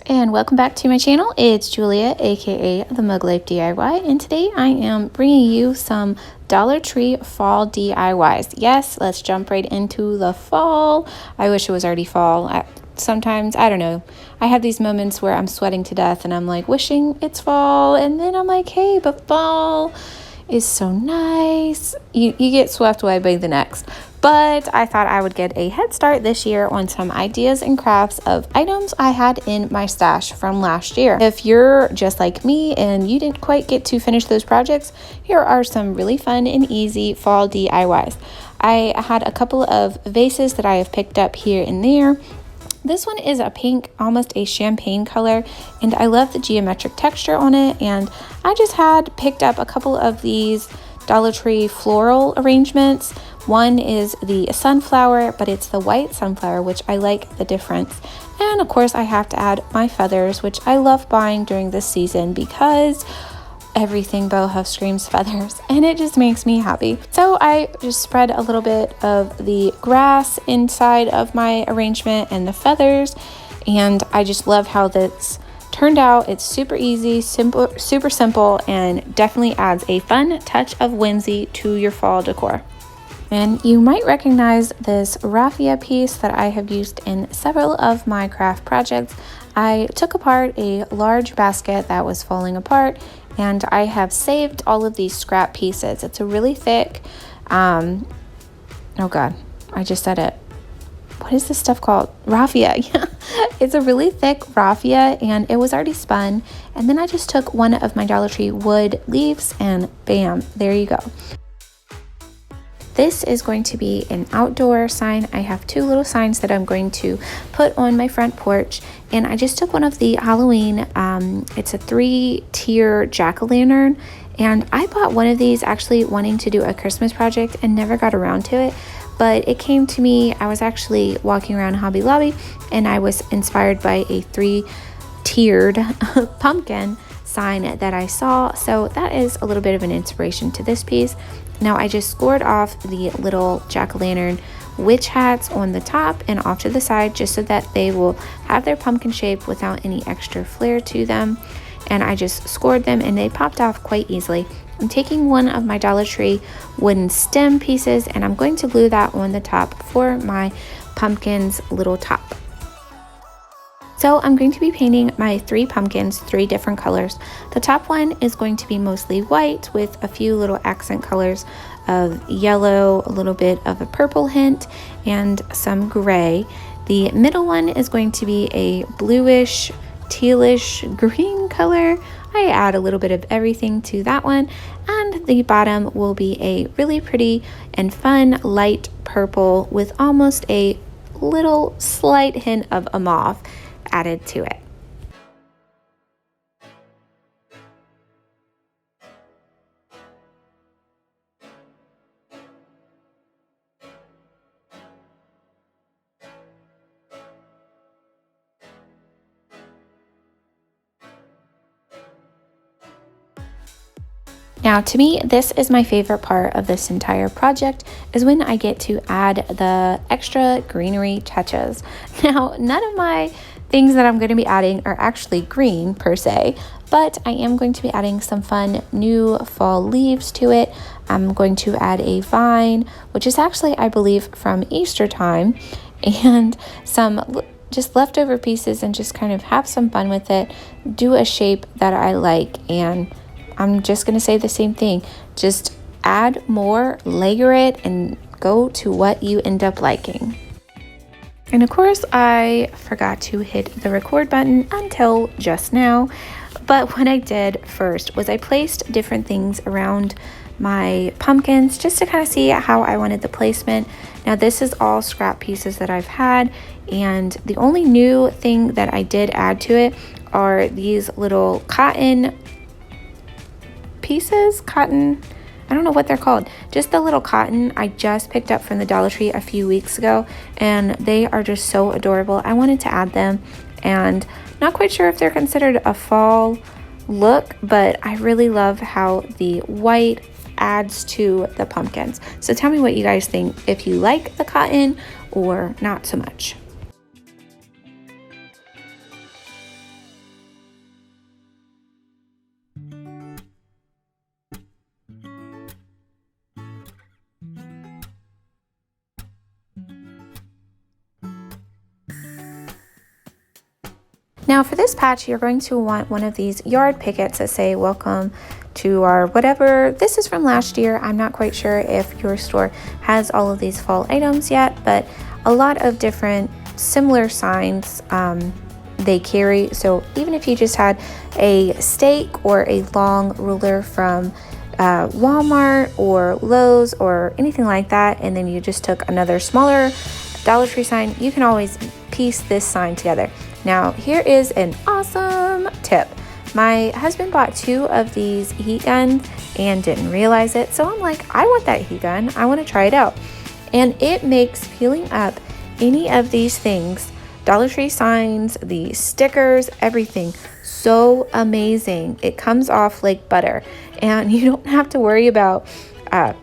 And welcome back to my channel. It's Julia, aka the Mug Life DIY, and today I am bringing you some Dollar Tree fall DIYs. Yes, let's jump right into the fall. I wish it was already fall. Sometimes, I don't know, I have these moments where I'm sweating to death and I'm like wishing it's fall, and then I'm like, hey, but fall is so nice. You get swept away by the next. But I thought I would get a head start this year on some ideas and crafts of items I had in my stash from last year. If you're just like me and you didn't quite get to finish those projects, here are some really fun and easy fall DIYs. I had a couple of vases that I have picked up here and there. This one is a pink, almost a champagne color, and I love the geometric texture on it. And I just had picked up a couple of these Dollar Tree floral arrangements. One is the sunflower, but it's the white sunflower, which I like the difference. And of course I have to add my feathers, which I love buying during this season because everything boho screams feathers and it just makes me happy. So I just spread a little bit of the grass inside of my arrangement and the feathers, and I just love how this turned out. It's super easy, super simple, and definitely adds a fun touch of whimsy to your fall decor. And you might recognize this raffia piece that I have used in several of my craft projects. I took apart a large basket that was falling apart, and I have saved all of these scrap pieces. It's a really thick, oh God, I just said it. What is this stuff called? Raffia. Yeah, it's a really thick raffia, and it was already spun. And then I just took one of my Dollar Tree wood leaves and bam, there you go. This is going to be an outdoor sign. I have two little signs that I'm going to put on my front porch, and I just took one of the Halloween, it's a 3-tier jack-o'-lantern, and I bought one of these actually wanting to do a Christmas project and never got around to it, but it came to me. I was actually walking around Hobby Lobby and I was inspired by a 3-tiered pumpkin sign that I saw, so that is a little bit of an inspiration to this piece. Now I just scored off the little jack-o'-lantern witch hats on the top and off to the side just so that they will have their pumpkin shape without any extra flair to them. And I just scored them and they popped off quite easily. I'm taking one of my Dollar Tree wooden stem pieces and I'm going to glue that on the top for my pumpkin's little top. So I'm going to be painting my 3 pumpkins 3 different colors. The top one is going to be mostly white with a few little accent colors of yellow, a little bit of a purple hint, and some gray. The middle one is going to be a bluish, tealish green color. I add a little bit of everything to that one. And the bottom will be a really pretty and fun light purple with almost a little slight hint of a mauve added to it. Now, to me, this is my favorite part of this entire project, is when I get to add the extra greenery touches. Now, none of my things that I'm going to be adding are actually green per se, but I am going to be adding some fun new fall leaves to it. I'm going to add a vine, which is actually, I believe, from Easter time, and some just leftover pieces, and just kind of have some fun with it, do a shape that I like. And I'm just going to say the same thing. Just add more, layer it, and go to what you end up liking. And of course, I forgot to hit the record button until just now. But what I did first was I placed different things around my pumpkins just to kind of see how I wanted the placement. Now, this is all scrap pieces that I've had. And the only new thing that I did add to it are these little cotton pieces, I don't know what they're called, just the little cotton I just picked up from the Dollar Tree a few weeks ago, and they are just so adorable. I wanted to add them, and not quite sure if they're considered a fall look, but I really love how the white adds to the pumpkins. So tell me what you guys think, if you like the cotton or not so much. Now for this patch, you're going to want one of these yard pickets that say welcome to our whatever. This is from last year. I'm not quite sure if your store has all of these fall items yet, but a lot of different similar signs they carry. So even if you just had a stake or a long ruler from Walmart or Lowe's or anything like that, and then you just took another smaller Dollar Tree sign, you can always piece this sign together. Now here is an awesome tip. My husband bought 2 of these heat guns and didn't realize it, so I'm like, I want that heat gun, I want to try it out. And it makes peeling up any of these things, Dollar Tree signs, the stickers, everything, so amazing. It comes off like butter, and you don't have to worry about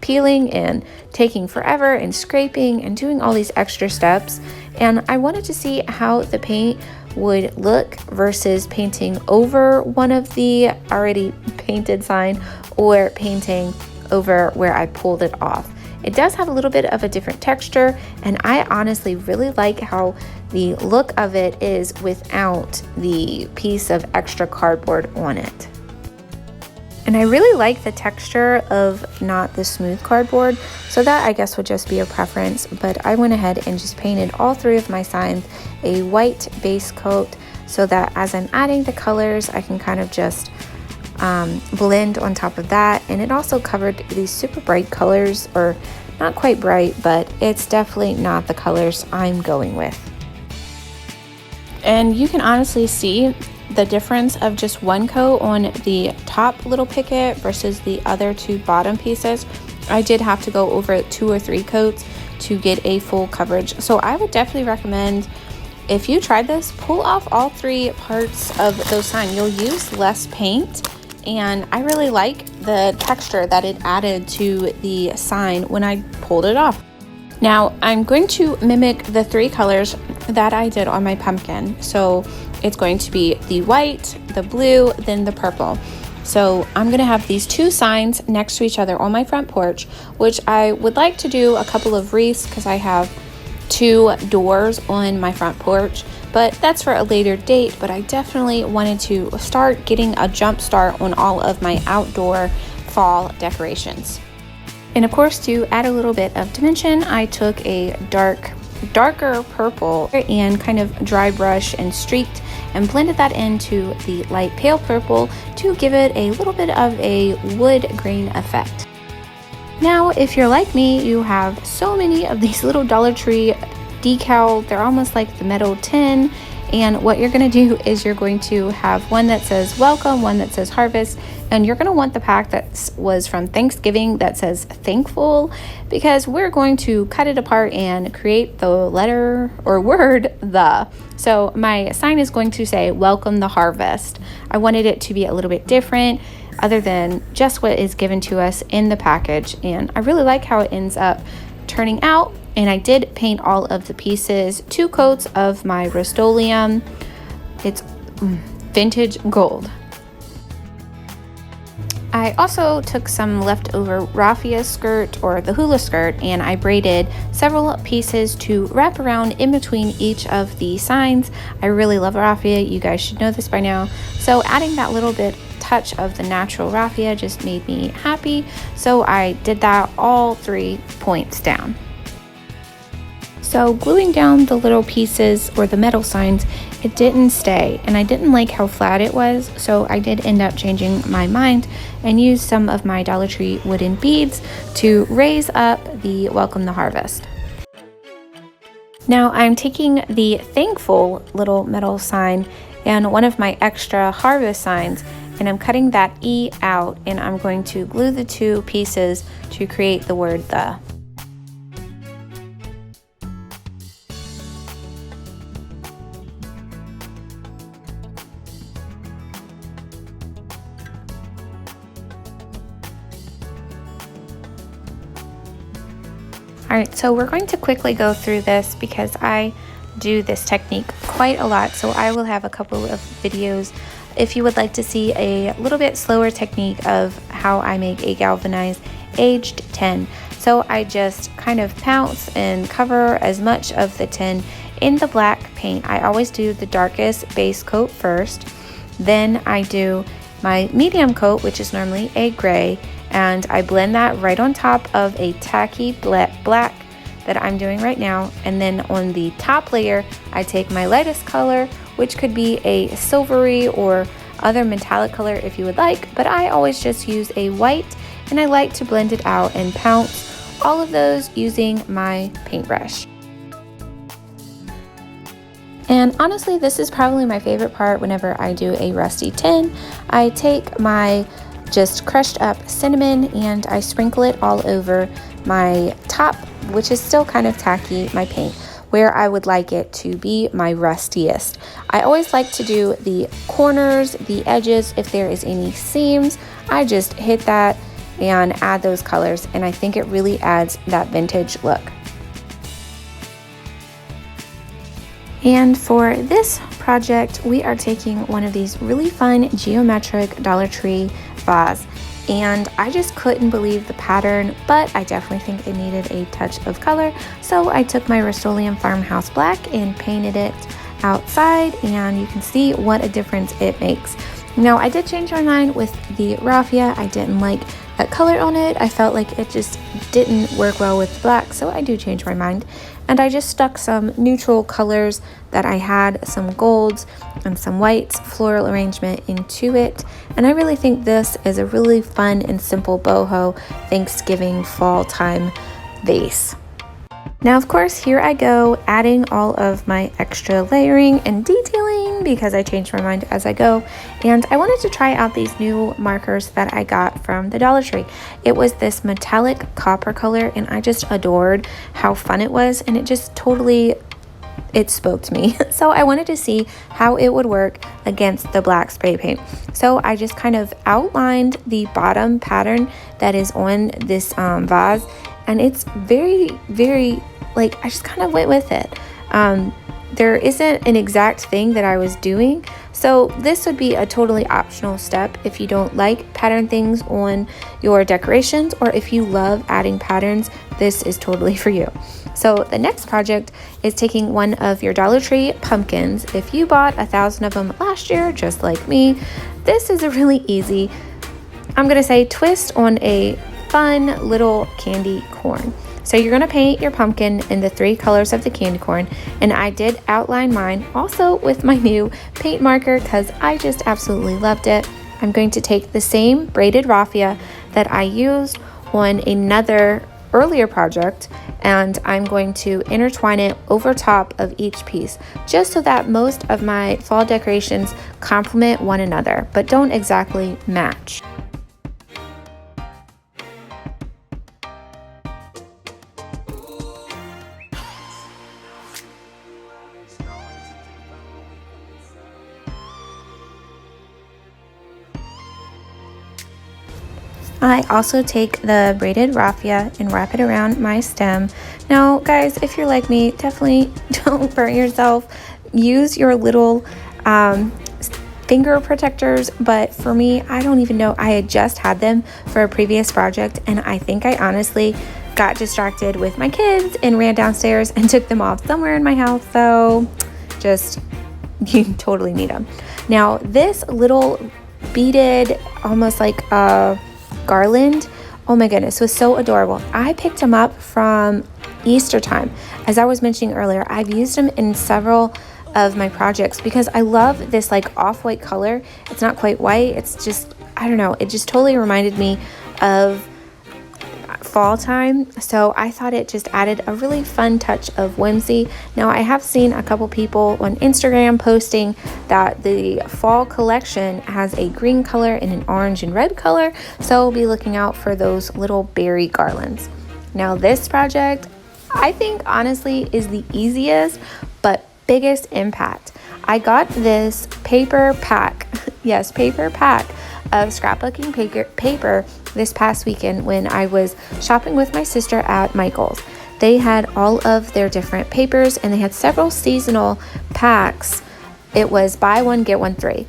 peeling and taking forever and scraping and doing all these extra steps. And I wanted to see how the paint would look versus painting over one of the already painted sign or painting over where I pulled it off. It does have a little bit of a different texture, and I honestly really like how the look of it is without the piece of extra cardboard on it. And I really like the texture of not the smooth cardboard, so that I guess would just be a preference, but I went ahead and just painted all 3 of my signs a white base coat so that as I'm adding the colors, I can kind of just blend on top of that. And it also covered these super bright colors, or not quite bright, but it's definitely not the colors I'm going with. And you can honestly see the difference of just one coat on the top little picket versus the other 2 bottom pieces. I did have to go over 2 or 3 coats to get a full coverage. So I would definitely recommend, if you tried this, pull off all 3 parts of those signs. You'll use less paint, and I really like the texture that it added to the sign when I pulled it off. Now I'm going to mimic the 3 colors that I did on my pumpkin. So it's going to be the white, the blue, then the purple. So I'm going to have these 2 signs next to each other on my front porch, which I would like to do a couple of wreaths because I have 2 doors on my front porch, but that's for a later date. But I definitely wanted to start getting a jump start on all of my outdoor fall decorations. And of course, to add a little bit of dimension, I took a darker purple and kind of dry brush and streaked and blended that into the light pale purple to give it a little bit of a wood grain effect. Now, if you're like me, you have so many of these little Dollar Tree decal, they're almost like the metal tin. And what you're going to do is you're going to have one that says welcome, one that says harvest, and you're going to want the pack that was from Thanksgiving that says thankful, because we're going to cut it apart and create the letter or word the. So my sign is going to say welcome the harvest. I wanted it to be a little bit different other than just what is given to us in the package, and I really like how it ends up turning out. And I did paint all of the pieces 2 coats of my Rust-Oleum. It's vintage gold. I also took some leftover Raffia skirt, or the hula skirt, and I braided several pieces to wrap around in between each of the signs. I really love Raffia, you guys should know this by now. So adding that little bit touch of the natural Raffia just made me happy. So I did that all 3 points down. So gluing down the little pieces or the metal signs, it didn't stay, and I didn't like how flat it was, so I did end up changing my mind and used some of my Dollar Tree wooden beads to raise up the welcome the harvest. Now I'm taking the thankful little metal sign and one of my extra harvest signs, and I'm cutting that E out, and I'm going to glue the 2 pieces to create the word the. Alright, so we're going to quickly go through this because I do this technique quite a lot, so I will have a couple of videos if you would like to see a little bit slower technique of how I make a galvanized aged tin. So I just kind of pounce and cover as much of the tin in the black paint, I always do the darkest base coat first. Then I do my medium coat, which is normally a gray, and I blend that right on top of a tacky black that I'm doing right now. And then on the top layer, I take my lightest color, which could be a silvery or other metallic color if you would like, but I always just use a white, and I like to blend it out and pounce all of those using my paintbrush. And honestly, this is probably my favorite part whenever I do a rusty tin. I take my just crushed up cinnamon and I sprinkle it all over my top, which is still kind of tacky, my paint, where I would like it to be my rustiest. I always like to do the corners, the edges. If there is any seams, I just hit that and add those colors, and I think it really adds that vintage look. And for this project, we are taking one of these really fun geometric Dollar Tree vase, and I just couldn't believe the pattern, but I definitely think it needed a touch of color. So I took my Rust-Oleum Farmhouse Black and painted it outside, and you can see what a difference it makes. Now, I did change my mind with the Raffia. I didn't like that color on it. I felt like it just didn't work well with the black, so I do change my mind. And I just stuck some neutral colors that I had, some golds and some whites, floral arrangement into it. And I really think this is a really fun and simple boho Thanksgiving fall time vase. Now, of course, here I go adding all of my extra layering and detailing because I change my mind as I go. And I wanted to try out these new markers that I got from the Dollar Tree. It was this metallic copper color, and I just adored how fun it was, and it just totally, it spoke to me. So I wanted to see how it would work against the black spray paint. So I just kind of outlined the bottom pattern that is on this vase, and it's very, very, like, I just kind of went with it. There isn't an exact thing that I was doing, so this would be a totally optional step if you don't like pattern things on your decorations, or if you love adding patterns, this is totally for you. So the next project is taking one of your Dollar Tree pumpkins. If you bought 1,000 of them last year, just like me, this is a really easy, I'm gonna say, twist on a fun little candy corn. So you're gonna paint your pumpkin in the 3 colors of the candy corn, and I did outline mine also with my new paint marker because I just absolutely loved it. I'm going to take the same braided raffia that I used on another earlier project, and I'm going to intertwine it over top of each piece, just so that most of my fall decorations complement one another, but don't exactly match. I also take the braided raffia and wrap it around my stem. Now, guys, if you're like me, definitely don't burn yourself. Use your little finger protectors, but for me, I don't even know. I had just had them for a previous project, and I think I honestly got distracted with my kids and ran downstairs and took them off somewhere in my house. So just, you totally need them. Now, this little beaded, almost like a garland, oh my goodness, was so adorable. I picked them up from Easter time. As I was mentioning earlier, I've used them in several of my projects because I love this like off-white color. It's not quite white, it's just, I don't know, it just totally reminded me of fall time, so I thought it just added a really fun touch of whimsy. Now, I have seen a couple people on Instagram posting that the fall collection has a green color and an orange and red color, so be looking out for those little berry garlands. Now, this project, I think honestly is the easiest but biggest impact. I got this paper pack, yes, paper pack of scrapbooking paper this past weekend when I was shopping with my sister at Michael's. They had all of their different papers, and they had several seasonal packs. It was buy one, get one free.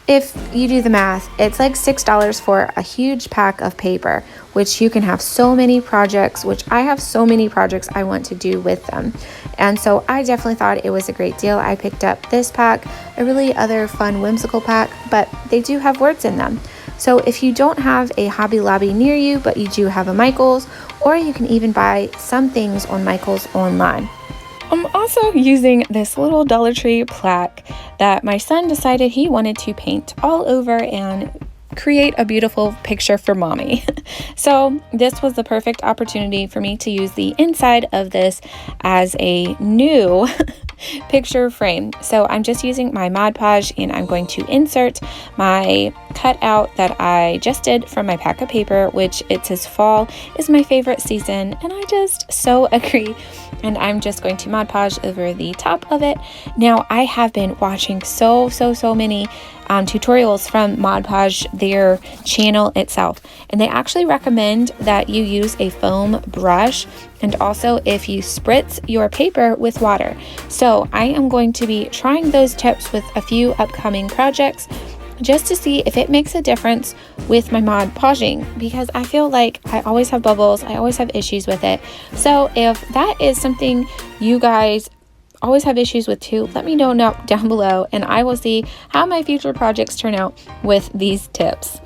If you do the math, it's like $6 for a huge pack of paper, which you can have so many projects, which I have so many projects I want to do with them. And so I definitely thought it was a great deal. I picked up this pack, a really other fun whimsical pack, but they do have words in them. So if you don't have a Hobby Lobby near you, but you do have a Michaels, or you can even buy some things on Michaels online. I'm also using this little Dollar Tree plaque that my son decided he wanted to paint all over and create a beautiful picture for mommy. So this was the perfect opportunity for me to use the inside of this as a new picture frame. So I'm just using my Mod Podge, and I'm going to insert my cutout that I just did from my pack of paper, which it says fall is my favorite season, and I just so agree. And I'm just going to Mod Podge over the top of it. Now, I have been watching so many tutorials from Mod Podge, their channel itself, and they actually recommend that you use a foam brush, and also if you spritz your paper with water. So I am going to be trying those tips with a few upcoming projects just to see if it makes a difference with my Mod Podging, because I feel like I always have bubbles, I always have issues with it. So if that is something you guys always have issues with too, let me know down below, and I will see how my future projects turn out with these tips.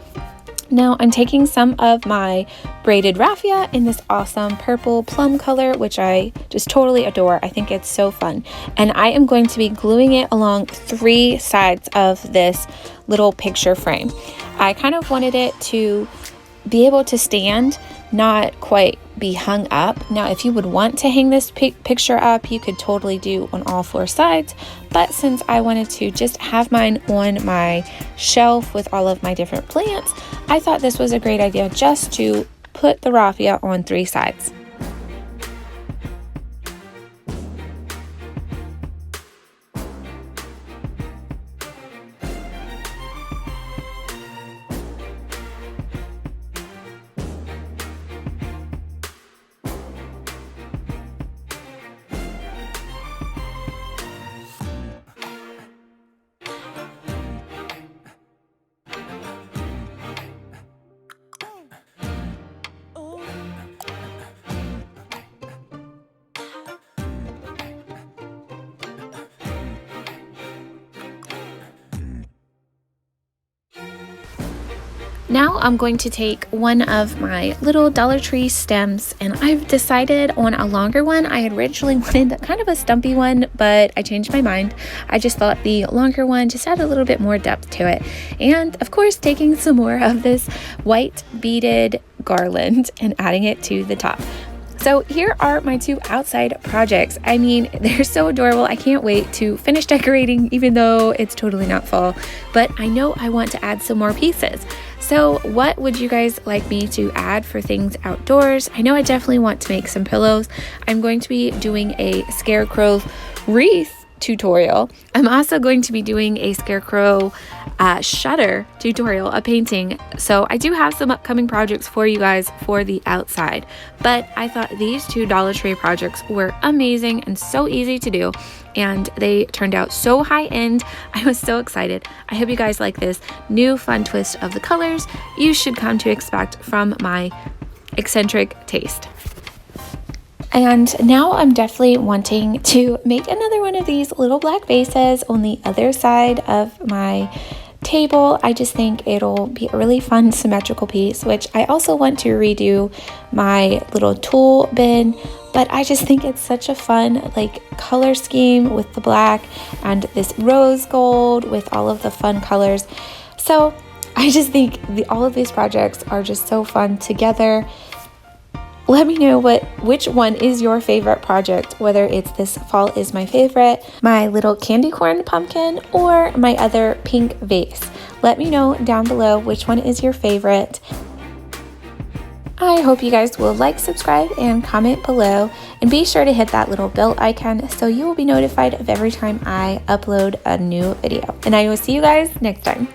Now I'm taking some of my braided raffia in this awesome purple plum color, which I just totally adore. I think it's so fun. And I am going to be gluing it along 3 sides of this little picture frame. I kind of wanted it to be able to stand, not quite be hung up. Now, if you would want to hang this picture up, you could totally do on all 4 sides. But since I wanted to just have mine on my shelf with all of my different plants, I thought this was a great idea just to put the raffia on 3 sides. Now I'm going to take one of my little Dollar Tree stems, and I've decided on a longer one. I had originally wanted kind of a stumpy one, but I changed my mind. I just thought the longer one just had a little bit more depth to it. And of course, taking some more of this white beaded garland and adding it to the top. So here are my 2 outside projects. I mean, they're so adorable. I can't wait to finish decorating, even though it's totally not fall, but I know I want to add some more pieces. So what would you guys like me to add for things outdoors? I know I definitely want to make some pillows. I'm going to be doing a scarecrow wreath tutorial. I'm also going to be doing a scarecrow shutter tutorial, a painting. So I do have some upcoming projects for you guys for the outside, but I thought these 2 Dollar Tree projects were amazing and so easy to do, and they turned out so high end. I was so excited. I hope you guys like this new fun twist of the colors you should come to expect from my eccentric taste. And now I'm definitely wanting to make another one of these little black vases on the other side of my table. I just think it'll be a really fun symmetrical piece, which I also want to redo my little tool bin, but I just think it's such a fun like color scheme with the black and this rose gold with all of the fun colors. So I just think all of these projects are just so fun together. Let me know which one is your favorite project, whether it's this fall is my favorite, my little candy corn pumpkin, or my other pink vase. Let me know down below which one is your favorite. I hope you guys will like, subscribe, and comment below, and be sure to hit that little bell icon so you will be notified of every time I upload a new video. And I will see you guys next time.